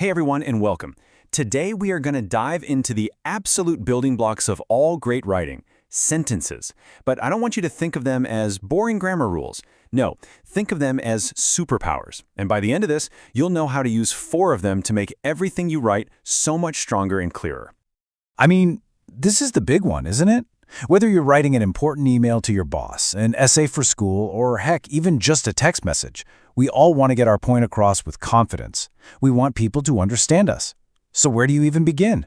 Hey everyone and welcome. Today we are going to dive into the absolute building blocks of all great writing, sentences. But I don't want you to think of them as boring grammar rules. No, think of them as superpowers. And by the end of this, you'll know how to use 4 of them to make everything you write so much stronger and clearer. I mean, this is the big one, isn't it? Whether you're writing an important email to your boss, an essay for school, or heck, even just a text message, we all want to get our point across with confidence. We want people to understand us. So where do you even begin?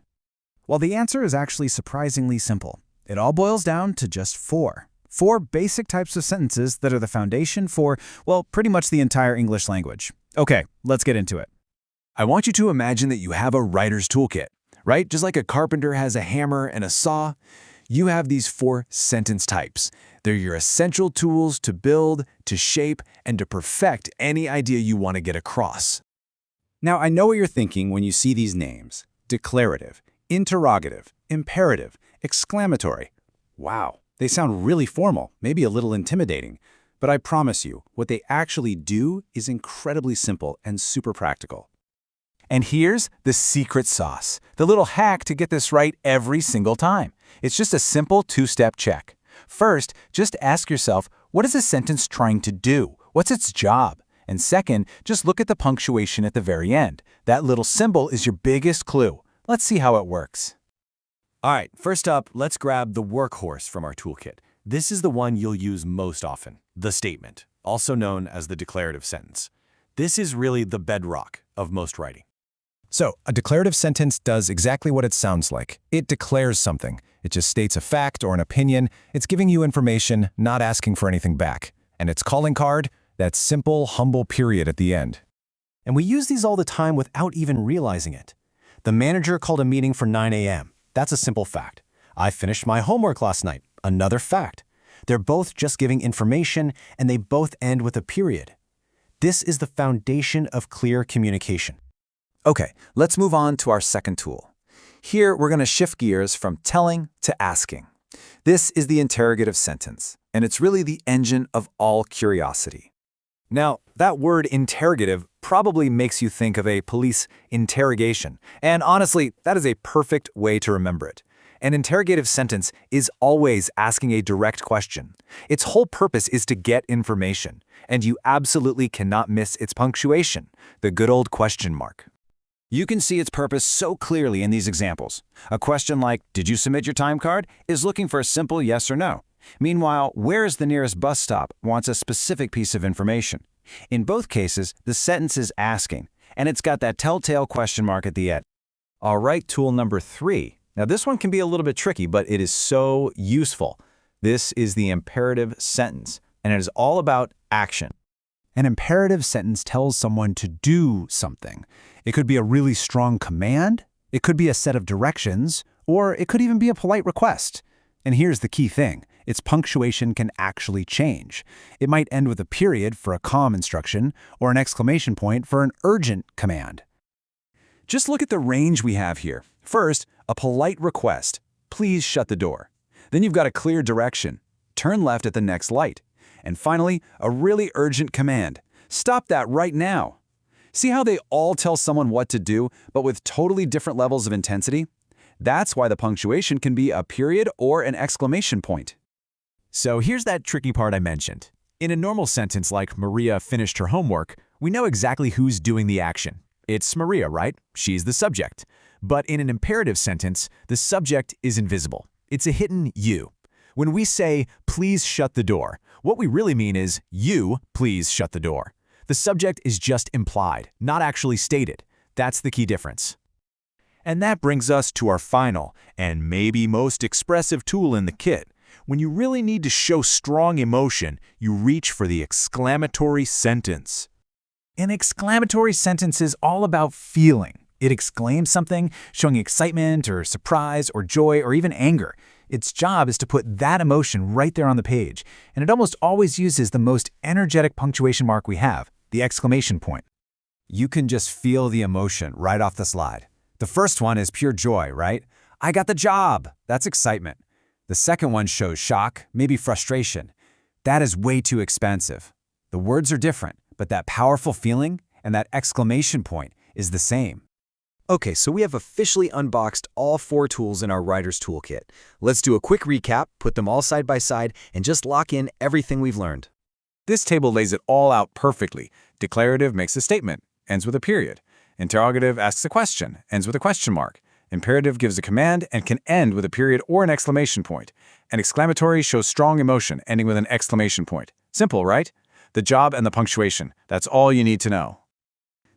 Well, the answer is actually surprisingly simple. It all boils down to just 4. 4 basic types of sentences that are the foundation for, well, pretty much the entire English language. Okay, let's get into it. I want you to imagine that you have a writer's toolkit, right? Just like a carpenter has a hammer and a saw. You have these 4 sentence types. They're your essential tools to build, to shape, and to perfect any idea you want to get across. Now, I know what you're thinking when you see these names. Declarative, interrogative, imperative, exclamatory. Wow, they sound really formal, maybe a little intimidating. But I promise you, what they actually do is incredibly simple and super practical. And here's the secret sauce, the little hack to get this right every single time. It's just a simple 2-step check. First, just ask yourself, what is a sentence trying to do? What's its job? And second, just look at the punctuation at the very end. That little symbol is your biggest clue. Let's see how it works. All right, first up, let's grab the workhorse from our toolkit. This is the one you'll use most often, the statement, also known as the declarative sentence. This is really the bedrock of most writing. So, a declarative sentence does exactly what it sounds like. It declares something. It just states a fact or an opinion. It's giving you information, not asking for anything back. And its calling card, that simple, humble period at the end. And we use these all the time without even realizing it. The manager called a meeting for 9 a.m. That's a simple fact. I finished my homework last night. Another fact. They're both just giving information, and they both end with a period. This is the foundation of clear communication. Okay, let's move on to our second tool. Here, we're going to shift gears from telling to asking. This is the interrogative sentence, and it's really the engine of all curiosity. Now, that word interrogative probably makes you think of a police interrogation, and honestly, that is a perfect way to remember it. An interrogative sentence is always asking a direct question. Its whole purpose is to get information, and you absolutely cannot miss its punctuation, the good old question mark. You can see its purpose so clearly in these examples. A question like, "Did you submit your time card?" is looking for a simple yes or no. Meanwhile, "Where is the nearest bus stop?" wants a specific piece of information. In both cases, the sentence is asking, and it's got that telltale question mark at the end. All right, tool number 3. Now this one can be a little bit tricky, but it is so useful. This is the imperative sentence, and it is all about action. An imperative sentence tells someone to do something. It could be a really strong command, it could be a set of directions, or it could even be a polite request. And here's the key thing. Its punctuation can actually change. It might end with a period for a calm instruction or an exclamation point for an urgent command. Just look at the range we have here. First, a polite request. Please shut the door. Then you've got a clear direction. Turn left at the next light. And finally, a really urgent command. Stop that right now. See how they all tell someone what to do, but with totally different levels of intensity? That's why the punctuation can be a period or an exclamation point. So here's that tricky part I mentioned. In a normal sentence like Maria finished her homework, we know exactly who's doing the action. It's Maria, right? She's the subject. But in an imperative sentence, the subject is invisible. It's a hidden you. When we say, "Please shut the door," what we really mean is, "You, please shut the door." The subject is just implied, not actually stated. That's the key difference. And that brings us to our final and maybe most expressive tool in the kit. When you really need to show strong emotion, you reach for the exclamatory sentence. An exclamatory sentence is all about feeling. It exclaims something, showing excitement or surprise or joy or even anger. Its job is to put that emotion right there on the page, and it almost always uses the most energetic punctuation mark we have, the exclamation point. You can just feel the emotion right off the slide. The first one is pure joy, right? "I got the job." That's excitement. The second one shows shock, maybe frustration. That is way too expansive. The words are different, but that powerful feeling and that exclamation point is the same. Okay, so we have officially unboxed all 4 tools in our Writer's Toolkit. Let's do a quick recap, put them all side by side, and just lock in everything we've learned. This table lays it all out perfectly. Declarative makes a statement, ends with a period. Interrogative asks a question, ends with a question mark. Imperative gives a command and can end with a period or an exclamation point. And exclamatory shows strong emotion, ending with an exclamation point. Simple, right? The job and the punctuation. That's all you need to know.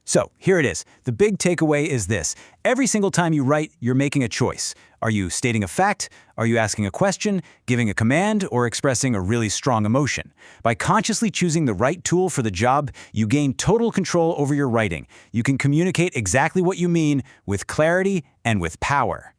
So, here it is. The big takeaway is this. Every single time you write, you're making a choice. Are you stating a fact? Are you asking a question, giving a command, or expressing a really strong emotion? By consciously choosing the right tool for the job, you gain total control over your writing. You can communicate exactly what you mean with clarity and with power.